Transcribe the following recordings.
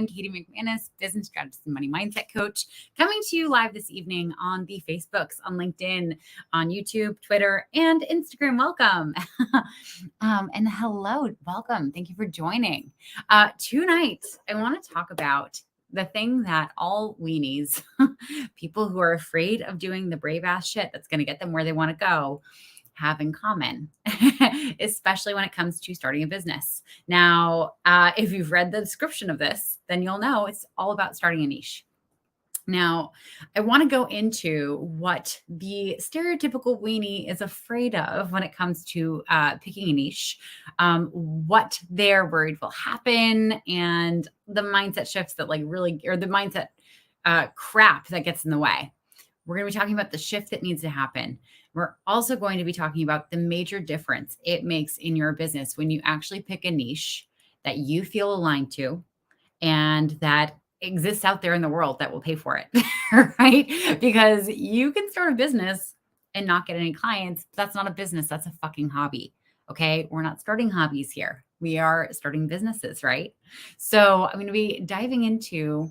I'm Katie McManus, business strategist and money mindset coach, coming to you live this evening on the Facebooks, on LinkedIn, on YouTube, Twitter, and Instagram. Welcome. And hello, welcome. Thank you for joining. Tonight, I want to talk about the thing that all weenies, people who are afraid of doing the brave ass shit that's going to get them where they want to go, have in common, especially when it comes to starting a business. Now, if you've read the description of this, then you'll know it's all about starting a niche. Now, I want to go into what the stereotypical weenie is afraid of when it comes to picking a niche, what they're worried will happen, and the mindset shifts that or the mindset crap that gets in the way. We're going to be talking about the shift that needs to happen. We're also going to be talking about the major difference it makes in your business when you actually pick a niche that you feel aligned to and that exists out there in the world that will pay for it, right? Because you can start a business and not get any clients. That's not a business. That's a fucking hobby. Okay. We're not starting hobbies here. We are starting businesses, right? So I'm going to be diving into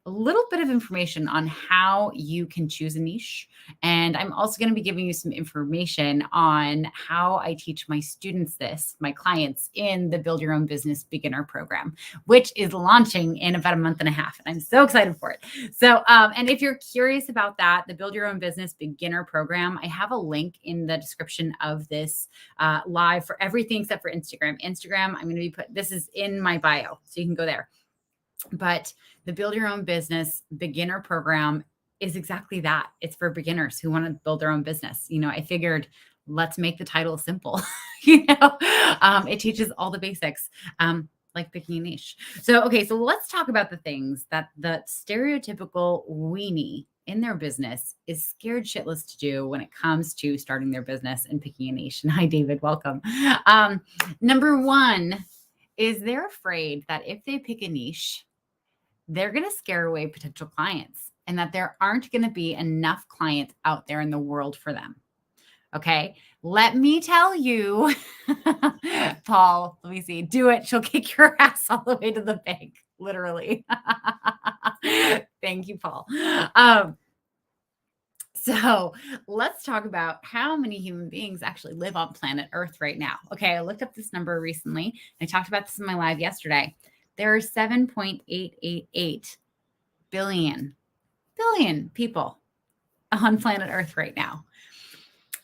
a little bit of information on how you can choose a niche. And I'm also going to be giving you some information on how I teach my students this, my clients, in the Build Your Own Business Beginner Program, which is launching in about a month and a half. And I'm so excited for it. So, and if you're curious about that, the Build Your Own Business Beginner Program, I have a link in the description of this live for everything except for Instagram. I'm going to be this is in my bio, so you can go there. But the Build Your Own Business Beginner Program is exactly that. It's for beginners who want to build their own business. I figured let's make the title simple. It teaches all the basics, like picking a niche. So let's talk about the things that the stereotypical weenie in their business is scared shitless to do when it comes to starting their business and picking a niche. And hi, David, welcome. Number one is they're afraid that if they pick a niche, they're going to scare away potential clients and that there aren't going to be enough clients out there in the world for them. Okay. Let me tell you, Paul, let me see, do it. She'll kick your ass all the way to the bank, literally. Thank you, Paul. So let's talk about how many human beings actually live on planet Earth right now. Okay. I looked up this number recently. I talked about this in my live yesterday. There are 7.888 billion people on planet Earth right now.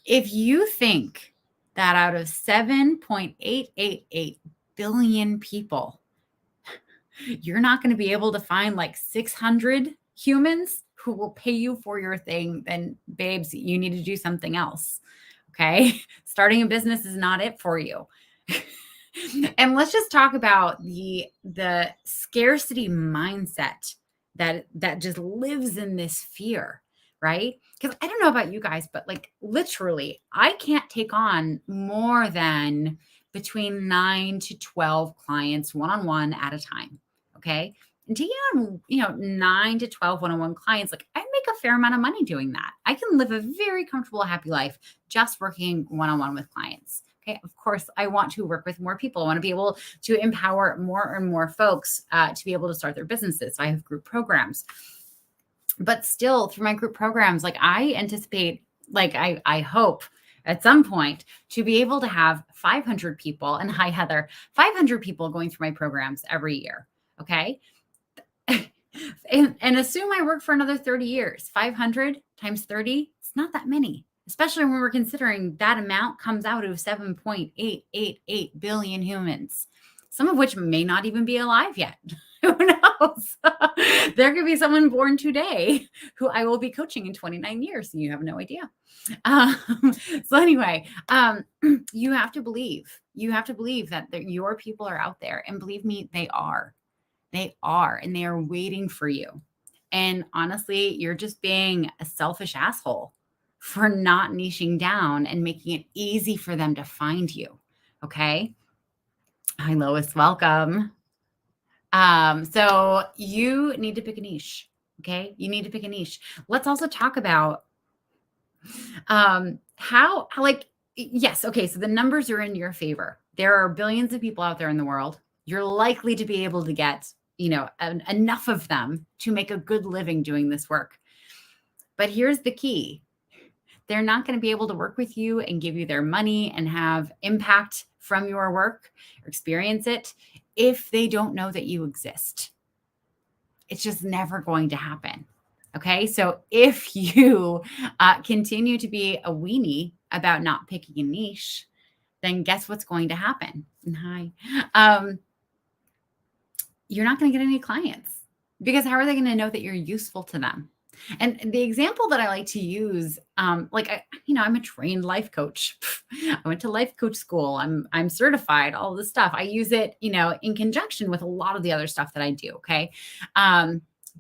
If you think that out of 7.888 billion people, you're not going to be able to find like 600 humans who will pay you for your thing, then babes, you need to do something else. Okay. Starting a business is not it for you. And let's just talk about the scarcity mindset that just lives in this fear, right? Because I don't know about you guys, but like literally, I can't take on more than between 9 to 12 clients one-on-one at a time. Okay. And taking on, 9 to 12 one-on-one clients, like I make a fair amount of money doing that. I can live a very comfortable, happy life just working one-on-one with clients. Okay. Of course, I want to work with more people. I want to be able to empower more and more folks to be able to start their businesses. So I have group programs. But still, through my group programs, like I anticipate, like I hope at some point to be able to have 500 people, and hi, Heather, 500 people going through my programs every year. Okay. and assume I work for another 30 years. 500 times 30, it's not that many. Especially when we're considering that amount comes out of 7.888 billion humans, some of which may not even be alive yet. Who knows? There could be someone born today who I will be coaching in 29 years, and you have no idea. So anyway, you have to believe. You have to believe that your people are out there. And believe me, they are. They are. And they are waiting for you. And honestly, you're just being a selfish asshole for not niching down and making it easy for them to find you. Okay. Hi, Lois. Welcome. So you need to pick a niche. Okay. You need to pick a niche. Let's also talk about, yes. Okay. So the numbers are in your favor. There are billions of people out there in the world. You're likely to be able to get enough of them to make a good living doing this work. But here's the key. They're not going to be able to work with you and give you their money and have impact from your work or experience it if they don't know that you exist. It's just never going to happen. Okay. So if you continue to be a weenie about not picking a niche, then guess what's going to happen? And hi. You're not going to get any clients, because how are they going to know that you're useful to them? And the example that I like to use, I'm a trained life coach. I went to life coach school. I'm certified, all this stuff. I use it, in conjunction with a lot of the other stuff that I do. Okay.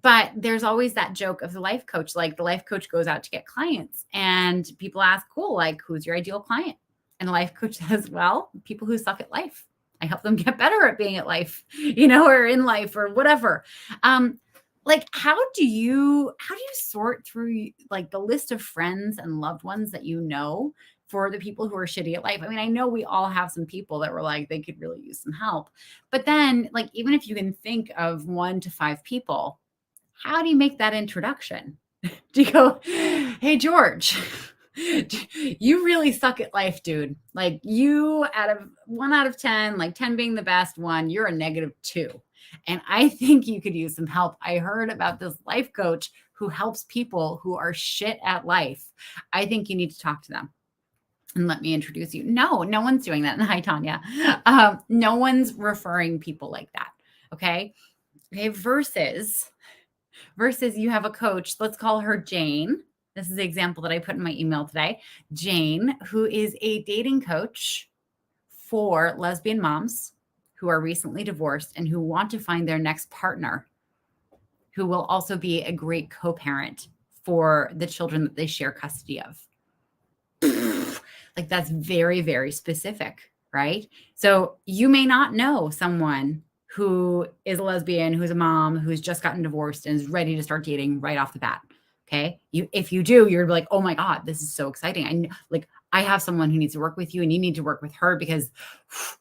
But there's always that joke of the life coach. Like, the life coach goes out to get clients and people ask, cool, like, who's your ideal client? And the life coach says, well, people who suck at life. I help them get better at being at life, or in life or whatever. How do you sort through like the list of friends and loved ones that for the people who are shitty at life? I mean, I know we all have some people that were like, they could really use some help. But then, like, even if you can think of 1 to 5 people, how do you make that introduction? Do you go, hey, George, you really suck at life, dude. Like, you, out of 1 out of 10, like 10 being the best one, you're a -2. And I think you could use some help. I heard about this life coach who helps people who are shit at life. I think you need to talk to them. And let me introduce you. No one's doing that. Hi, Tanya. No one's referring people like that. Okay. Versus you have a coach. Let's call her Jane. This is the example that I put in my email today. Jane, who is a dating coach for lesbian moms who are recently divorced and who want to find their next partner, who will also be a great co-parent for the children that they share custody of. Like, that's very, very specific, right? So you may not know someone who is a lesbian, who's a mom, who's just gotten divorced and is ready to start dating right off the bat. Okay. If you do, you're like, oh my God, this is so exciting. I have someone who needs to work with you, and you need to work with her, because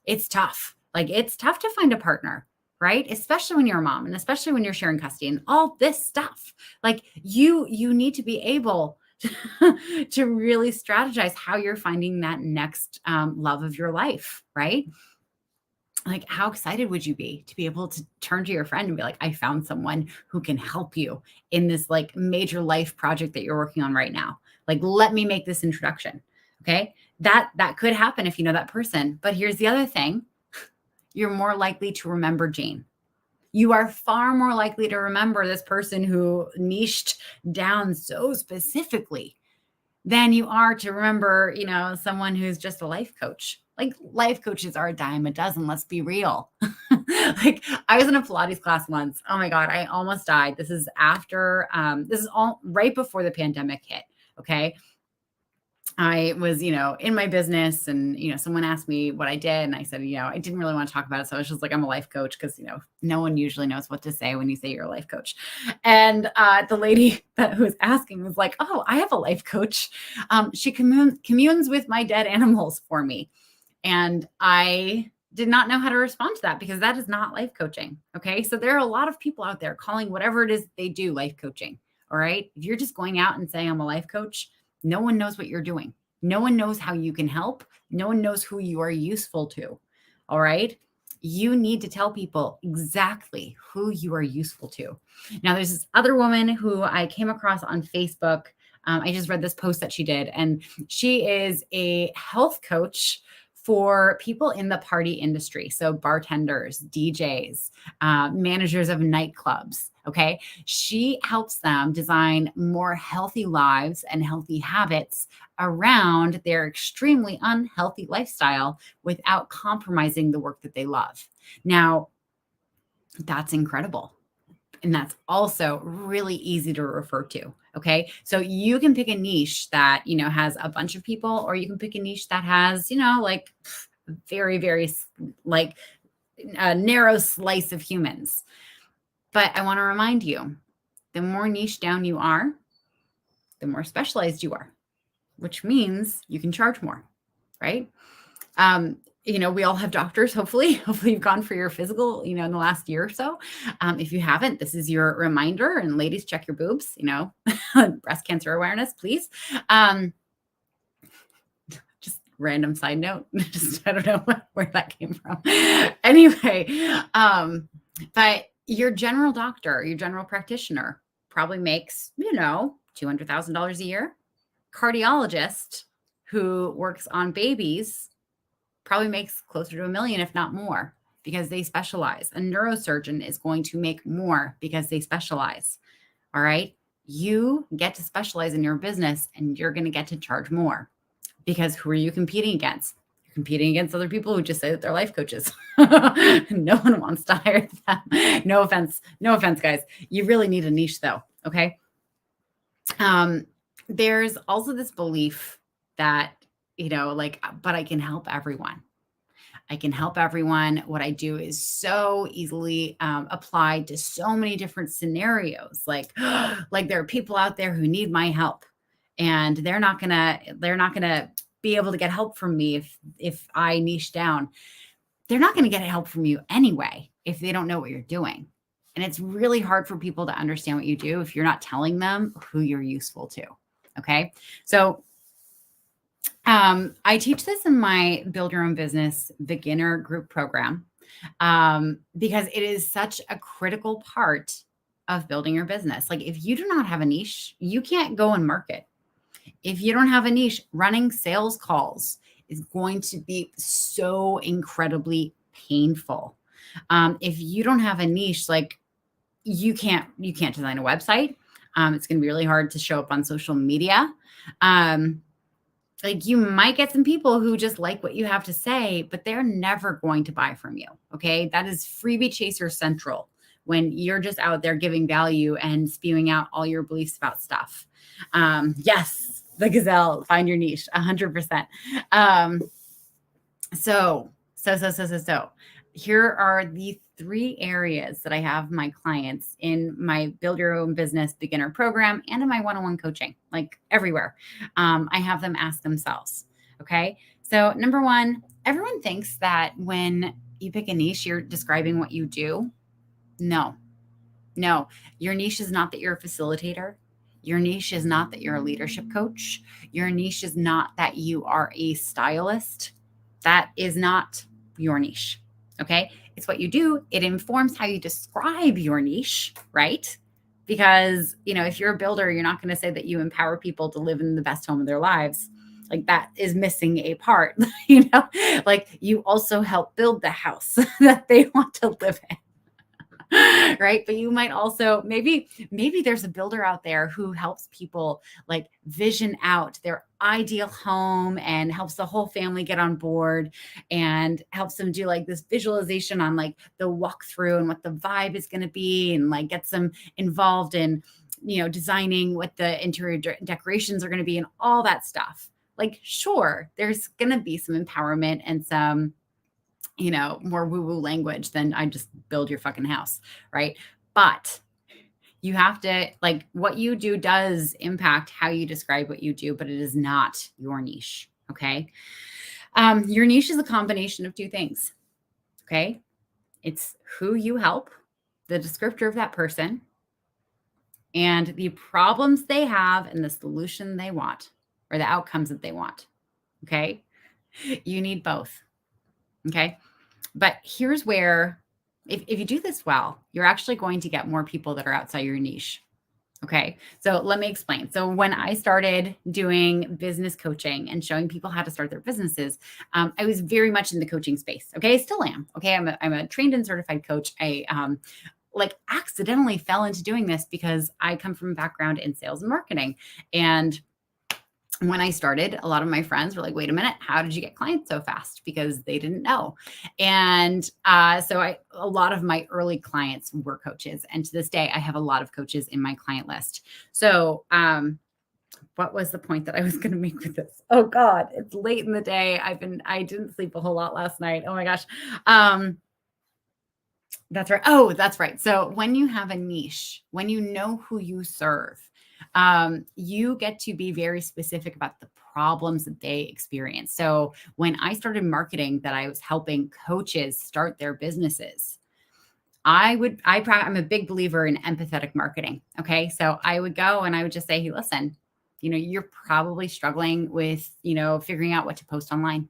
it's tough. Like, it's tough to find a partner, right? Especially when you're a mom, and especially when you're sharing custody and all this stuff. Like, you need to be able to really strategize how you're finding that next love of your life, right? Like, how excited would you be to be able to turn to your friend and be like, I found someone who can help you in this like major life project that you're working on right now. Like, let me make this introduction. Okay. That could happen if you know that person. But here's the other thing. You're more likely to remember Jane. You are far more likely to remember this person who niched down so specifically than you are to remember, someone who's just a life coach. Like, life coaches are a dime a dozen. Let's be real. Like, I was in a Pilates class once. Oh my God, I almost died. This is all right before the pandemic hit. Okay. I was, in my business, and, someone asked me what I did. And I said, I didn't really want to talk about it. So I was just like, I'm a life coach, because, no one usually knows what to say when you say you're a life coach. And the lady who was asking was like, oh, I have a life coach. She communes with my dead animals for me. And I did not know how to respond to that, because that is not life coaching. Okay. So there are a lot of people out there calling whatever it is they do life coaching. All right. If you're just going out and saying I'm a life coach, no one knows what you're doing. No one knows how you can help. No one knows who you are useful to. All right. You need to tell people exactly who you are useful to. Now, there's this other woman who I came across on Facebook. I just read this post that she did, and she is a health coach for people in the party industry. So bartenders, DJs, managers of nightclubs. Okay. She helps them design more healthy lives and healthy habits around their extremely unhealthy lifestyle without compromising the work that they love. Now, that's incredible. And that's also really easy to refer to. Okay. So you can pick a niche that, has a bunch of people, or you can pick a niche that has, like very, very like a narrow slice of humans. But I want to remind you, the more niche down you are, the more specialized you are, which means you can charge more, right? we all have doctors, hopefully. Hopefully you've gone for your physical, in the last year or so. If you haven't, this is your reminder. And ladies, check your boobs, breast cancer awareness, please. Just random side note. Just, I don't know where that came from. Anyway, but your general doctor, your general practitioner probably makes, $200,000 a year. Cardiologist who works on babies probably makes closer to $1 million, if not more, because they specialize. A neurosurgeon is going to make more because they specialize. All right. You get to specialize in your business and you're going to get to charge more, because who are you competing against? You're competing against other people who just say that they're life coaches. No one wants to hire them. No offense, guys. You really need a niche though. Okay. There's also this belief that, but I can help everyone. I can help everyone. What I do is so easily applied to so many different scenarios. Like there are people out there who need my help, and they're not gonna be able to get help from me if I niche down. They're not gonna get help from you anyway if they don't know what you're doing. And it's really hard for people to understand what you do if you're not telling them who you're useful to. Okay, so I teach this in my Build Your Own Business beginner group program because it is such a critical part of building your business. Like if you do not have a niche, you can't go and market. If you don't have a niche, running sales calls is going to be so incredibly painful. If you don't have a niche, like you can't design a website. It's going to be really hard to show up on social media. Like you might get some people who just like what you have to say, but they're never going to buy from you. Okay. That is freebie chaser central when you're just out there giving value and spewing out all your beliefs about stuff. Yes, the gazelle, find your niche 100%. So here are the 3 areas that I have my clients in my Build Your Own Business beginner program and in my one-on-one coaching, like everywhere. I have them ask themselves. Okay. So number 1, everyone thinks that when you pick a niche, you're describing what you do. No, your niche is not that you're a facilitator. Your niche is not that you're a leadership coach. Your niche is not that you are a stylist. That is not your niche. Okay. It's what you do. It informs how you describe your niche, right? Because, if you're a builder, you're not going to say that you empower people to live in the best home of their lives. Like that is missing a part, like you also help build the house that they want to live in. Right. But you might also, maybe there's a builder out there who helps people like vision out their ideal home and helps the whole family get on board and helps them do like this visualization on like the walkthrough and what the vibe is going to be, and like gets them involved in, designing what the interior decorations are going to be and all that stuff. Like, sure, there's going to be some empowerment and some more woo-woo language than I just build your fucking house, right? But you have to, like, what you do does impact how you describe what you do, but it is not your niche, okay? Your niche is a combination of 2 things, okay? It's who you help, the descriptor of that person, and the problems they have and the solution they want, or the outcomes that they want, okay? You need both, okay? But here's where, if you do this well, you're actually going to get more people that are outside your niche. Okay. So let me explain. So when I started doing business coaching and showing people how to start their businesses, I was very much in the coaching space. Okay. I still am. Okay. I'm a trained and certified coach. I accidentally fell into doing this because I come from a background in sales and marketing. And when I started, a lot of my friends were like, wait a minute, how did you get clients so fast? Because they didn't know. And so a lot of my early clients were coaches. And to this day, I have a lot of coaches in my client list. So what was the point that I was going to make with this? Oh God, it's late in the day. I didn't sleep a whole lot last night. Oh my gosh. That's right. Oh, that's right. So when you have a niche, when you know who you serve, you get to be very specific about the problems that they experience. So when I started marketing that I was helping coaches start their businesses, I'm a big believer in empathetic marketing. Okay. So I would go and I would just say, hey, listen, you're probably struggling with, figuring out what to post online.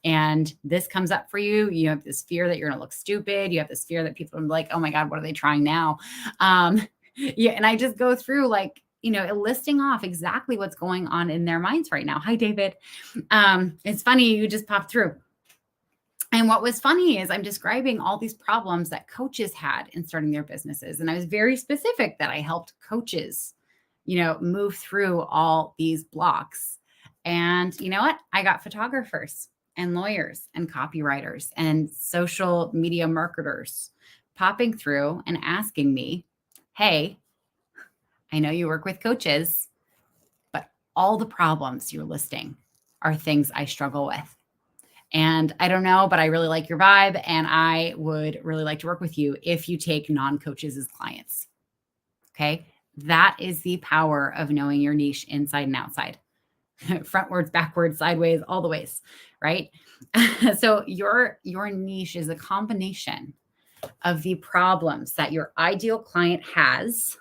And this comes up for you. You have this fear that you're going to look stupid. You have this fear that people are like, oh my God, what are they trying now? Yeah. And I just go through like, listing off exactly what's going on in their minds right now. Hi, David. It's funny. You just popped through. And what was funny is I'm describing all these problems that coaches had in starting their businesses. And I was very specific that I helped coaches, move through all these blocks. And you know what? I got photographers and lawyers and copywriters and social media marketers popping through and asking me, hey, I know you work with coaches, but all the problems you're listing are things I struggle with. And I don't know, but I really like your vibe. And I would really like to work with you if you take non-coaches as clients. Okay. That is the power of knowing your niche inside and outside, frontwards, backwards, sideways, all the ways. Right. So your niche is a combination of the problems that your ideal client has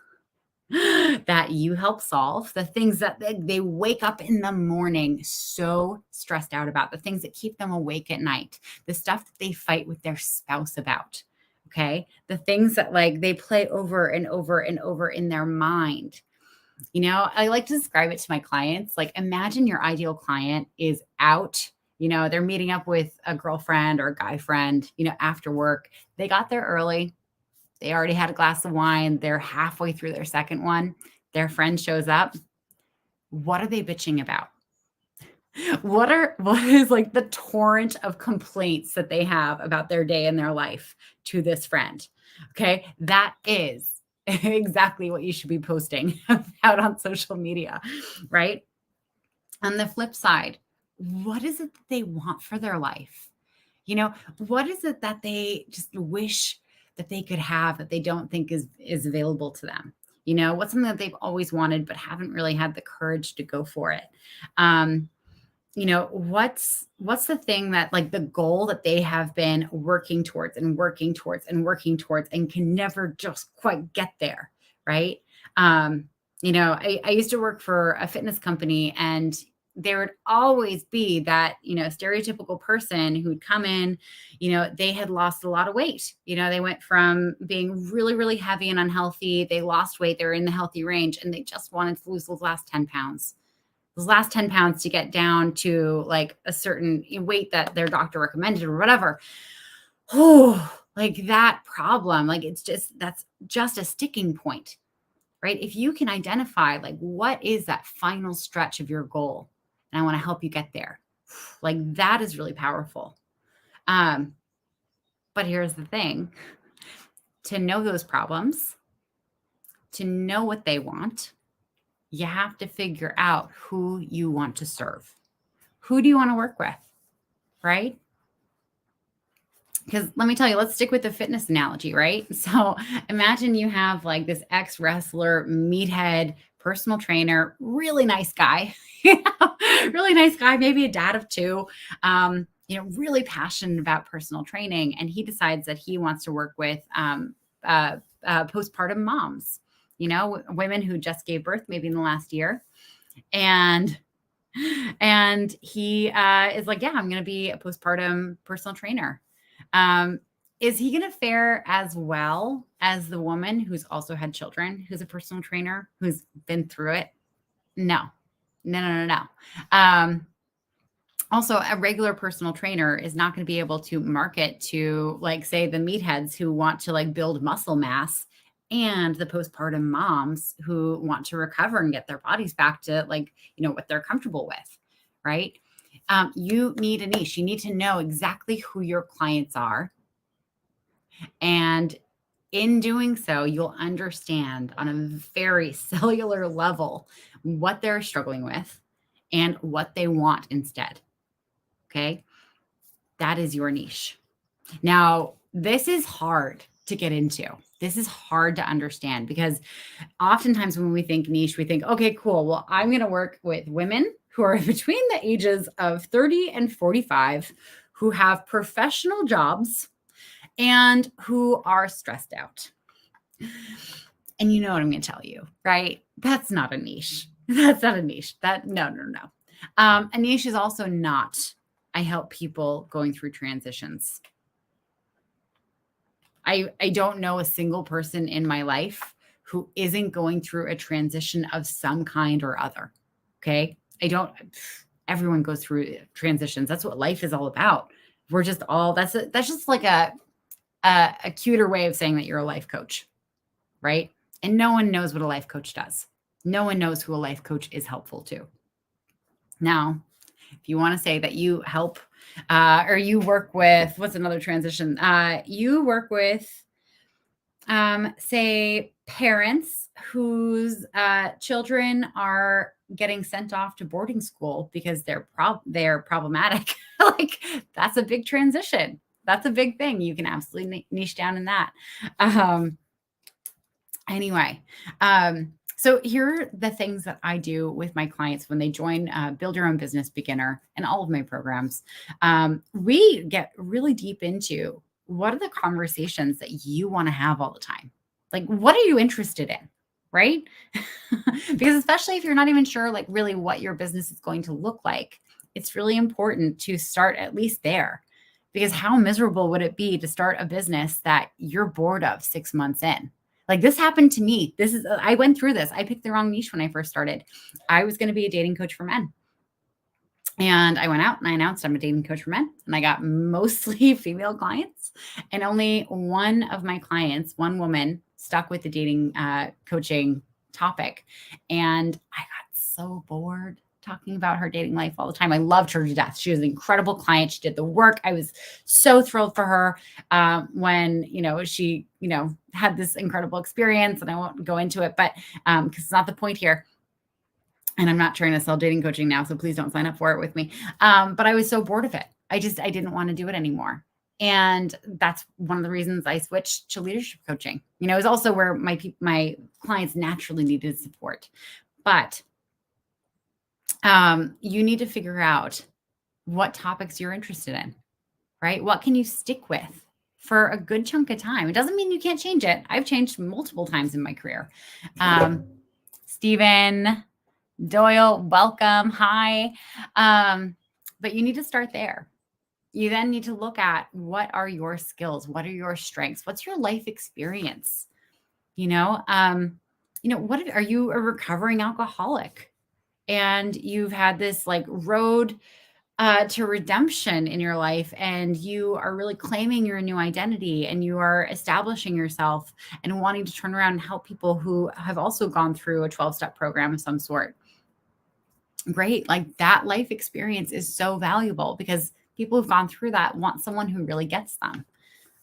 that you help solve, the things that they wake up in the morning so stressed out about, the things that keep them awake at night, the stuff that they fight with their spouse about. Okay. The things that like they play over and over and over in their mind. I like to describe it to my clients. Like imagine your ideal client is out, they're meeting up with a girlfriend or a guy friend, after work. They got there early. They already had a glass of wine. They're halfway through their second one. Their friend shows up. What are they bitching about? What is like the torrent of complaints that they have about their day and their life to this friend? Okay. That is exactly what you should be posting out on social media, right? On the flip side, what is it that they want for their life? What is it that they just wish that they could have that they don't think is available to them? What's something that they've always wanted but haven't really had the courage to go for it? What's the thing that like the goal that they have been working towards and working towards and working towards and can never just quite get there, right? I used to work for a fitness company, and there would always be that, stereotypical person who would come in, they had lost a lot of weight. They went from being really, really heavy and unhealthy. They lost weight. They're in the healthy range, and they just wanted to lose those last 10 pounds. Those last 10 pounds to get down to like a certain weight that their doctor recommended or whatever. Oh, like that problem. Like that's just a sticking point, right? If you can identify like what is that final stretch of your goal, and I want to help you get there. Like that is really powerful. But here's the thing. To know those problems, to know what they want, you have to figure out who you want to serve. Who do you want to work with, right? Because let me tell you, let's stick with the fitness analogy, right? So imagine you have like this ex-wrestler, meathead, personal trainer, really nice guy, really nice guy, maybe a dad of two, really passionate about personal training. And he decides that he wants to work with postpartum moms, women who just gave birth maybe in the last year. And he is like, yeah, I'm going to be a postpartum personal trainer. Is he going to fare as well as the woman who's also had children, who's a personal trainer, who's been through it? No. Also, a regular personal trainer is not going to be able to market to, like, say, the meatheads who want to like build muscle mass and the postpartum moms who want to recover and get their bodies back to like, what they're comfortable with, right? You need a niche. You need to know exactly who your clients are. And in doing so, you'll understand on a very cellular level what they're struggling with and what they want instead. Okay. That is your niche. Now, this is hard to get into. This is hard to understand because oftentimes when we think niche, we think, okay, cool. Well, I'm going to work with women who are between the ages of 30 and 45, who have professional jobs and who are stressed out. And you know what I'm going to tell you, right? That's not a niche. That's not a niche. No. A niche is also not, I help people going through transitions. I don't know a single person in my life who isn't going through a transition of some kind or other. Okay. Everyone goes through transitions. That's what life is all about. We're just all, that's just like a cuter way of saying that you're a life coach, right? And no one knows what a life coach does. No one knows who a life coach is helpful to. Now, if you want to say that you help or you work with, what's another transition? You work with, say, parents whose children are getting sent off to boarding school because they're problematic. Like, that's a big transition. That's a big thing. You can absolutely niche down in that. Anyway, so here are the things that I do with my clients when they join Build Your Own Business Beginner and all of my programs. We get really deep into what are the conversations that you want to have all the time? Like, what are you interested in? Right? Because especially if you're not even sure, like, really what your business is going to look like, it's really important to start at least there. Because how miserable would it be to start a business that you're bored of 6 months in? Like, this happened to me. I went through this. I picked the wrong niche when I first started. I was going to be a dating coach for men. And I went out and I announced I'm a dating coach for men. And I got mostly female clients. And only one of my clients, one woman, stuck with the dating coaching topic. And I got so bored talking about her dating life all the time. I loved her to death. She was an incredible client. She did the work. I was so thrilled for her when, she, had this incredible experience, and I won't go into it, but because it's not the point here. And I'm not trying to sell dating coaching now, so please don't sign up for it with me. But I was so bored of it. I didn't want to do it anymore. And that's one of the reasons I switched to leadership coaching. It was also where my clients naturally needed support. But you need to figure out what topics you're interested in, right? What can you stick with for a good chunk of time? It doesn't mean you can't change it. I've changed multiple times in my career. Stephen Doyle, welcome. Hi. But you need to start there. You then need to look at what are your skills? What are your strengths? What's your life experience? What are you a recovering alcoholic? And you've had this like road to redemption in your life, and you are really claiming your new identity, and you are establishing yourself and wanting to turn around and help people who have also gone through a 12-step program of some sort. Great. Like, that life experience is so valuable because people who've gone through that want someone who really gets them.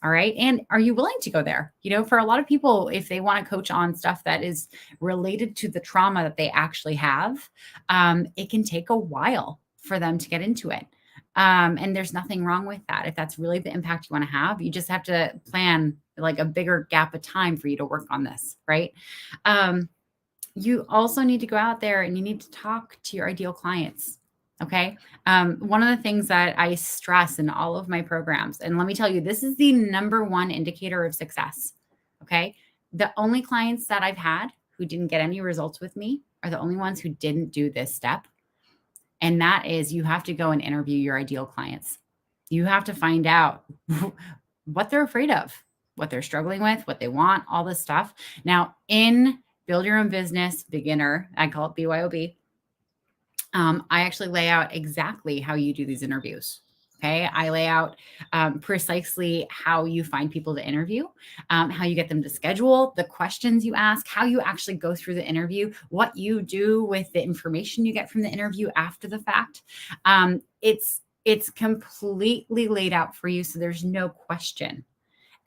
All right. And are you willing to go there? For a lot of people, if they want to coach on stuff that is related to the trauma that they actually have, it can take a while for them to get into it. And there's nothing wrong with that. If that's really the impact you want to have, you just have to plan like a bigger gap of time for you to work on this. Right. You also need to go out there and you need to talk to your ideal clients. Okay. One of the things that I stress in all of my programs, and let me tell you, this is the number one indicator of success. Okay. The only clients that I've had who didn't get any results with me are the only ones who didn't do this step. And that is, you have to go and interview your ideal clients. You have to find out what they're afraid of, what they're struggling with, what they want, all this stuff. Now, in Build Your Own Business Beginner, I call it BYOB. I actually lay out exactly how you do these interviews. Okay. I lay out precisely how you find people to interview, how you get them to schedule, the questions you ask, how you actually go through the interview, what you do with the information you get from the interview after the fact. It's completely laid out for you, so there's no question.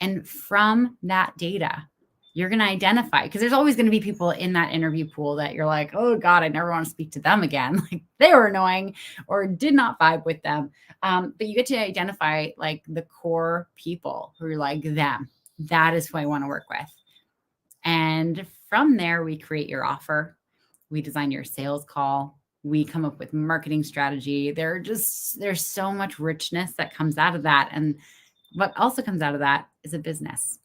And from that data, you're going to identify, because there's always going to be people in that interview pool that you're like, oh God, I never want to speak to them again. Like, they were annoying or did not vibe with them. But you get to identify like the core people who are like them. That is who I want to work with. And from there, we create your offer. We design your sales call. We come up with marketing strategy. There's so much richness that comes out of that. And what also comes out of that is a business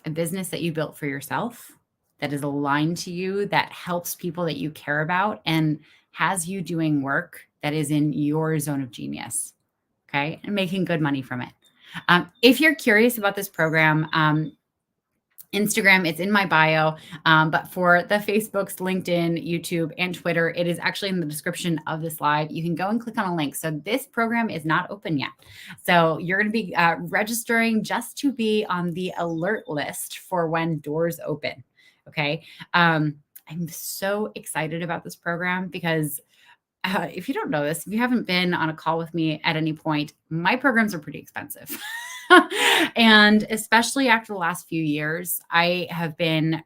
that you built for yourself, that is aligned to you, that helps people that you care about, and has you doing work that is in your zone of genius. Okay. And making good money from it. If you're curious about this program, Instagram, it's in my bio. But for the Facebooks, LinkedIn, YouTube, and Twitter, it is actually in the description of this live. You can go and click on a link. So this program is not open yet. So you're going to be registering just to be on the alert list for when doors open. Okay. I'm so excited about this program because if you don't know this, if you haven't been on a call with me at any point, my programs are pretty expensive. And especially after the last few years, I have been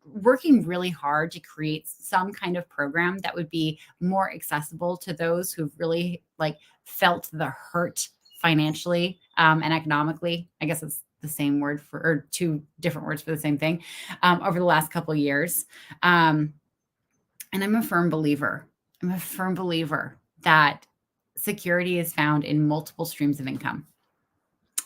working really hard to create some kind of program that would be more accessible to those who've really felt the hurt financially and economically. I guess it's the same word or two different words for the same thing over the last couple of years. And I'm a firm believer that security is found in multiple streams of income.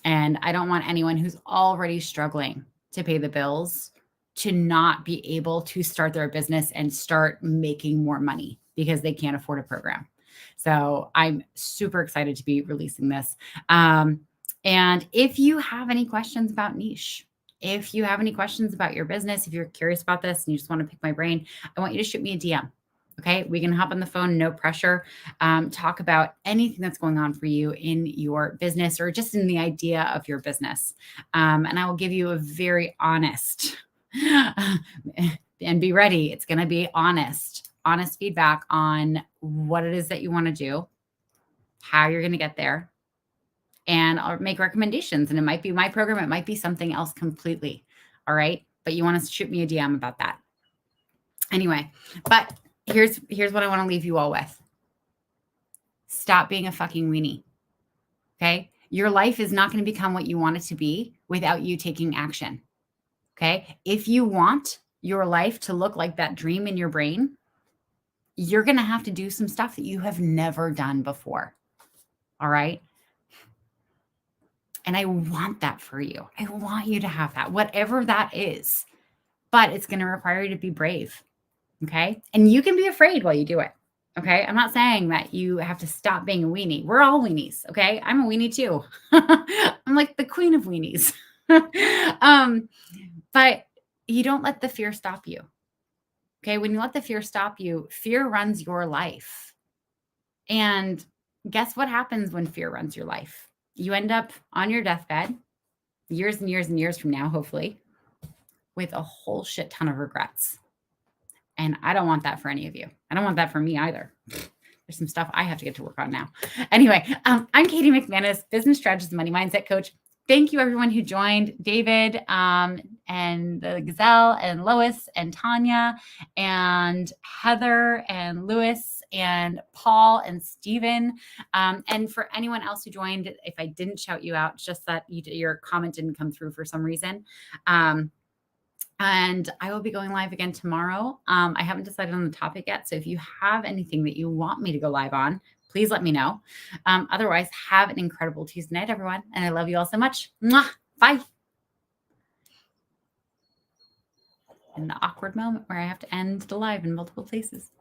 And I don't want anyone who's already struggling to pay the bills to not be able to start their business and start making more money because they can't afford a program. So I'm super excited to be releasing this. And if you have any questions about niche, if you have any questions about your business, if you're curious about this and you just want to pick my brain, I want you to shoot me a DM. Okay. We can hop on the phone, no pressure, talk about anything that's going on for you in your business or just in the idea of your business. And I will give you a very honest and be ready. It's going to be honest feedback on what it is that you want to do, how you're going to get there. And I'll make recommendations. And it might be my program. It might be something else completely. All right. But you want to shoot me a DM about that. Anyway, but here's what I want to leave you all with. Stop being a fucking weenie. Okay. Your life is not going to become what you want it to be without you taking action. Okay. If you want your life to look like that dream in your brain, you're going to have to do some stuff that you have never done before. All right. And I want that for you. I want you to have that, whatever that is, but it's going to require you to be brave. Okay. And you can be afraid while you do it. Okay. I'm not saying that you have to stop being a weenie. We're all weenies. Okay. I'm a weenie too. I'm like the queen of weenies. But you don't let the fear stop you. Okay. When you let the fear stop you, fear runs your life. And guess what happens when fear runs your life? You end up on your deathbed years and years and years from now, hopefully, with a whole shit ton of regrets. And I don't want that for any of you. I don't want that for me either. There's some stuff I have to get to work on now. Anyway, I'm Katie McManus, business strategist and money mindset coach. Thank you, everyone who joined. David and the Gazelle and Lois and Tanya and Heather and Lewis and Paul and Steven. And for anyone else who joined, if I didn't shout you out, it's just that your comment didn't come through for some reason. And I will be going live again tomorrow. I haven't decided on the topic yet. So if you have anything that you want me to go live on, please let me know. Otherwise, have an incredible Tuesday night, everyone. And I love you all so much. Mwah! Bye. In the awkward moment where I have to end the live in multiple places.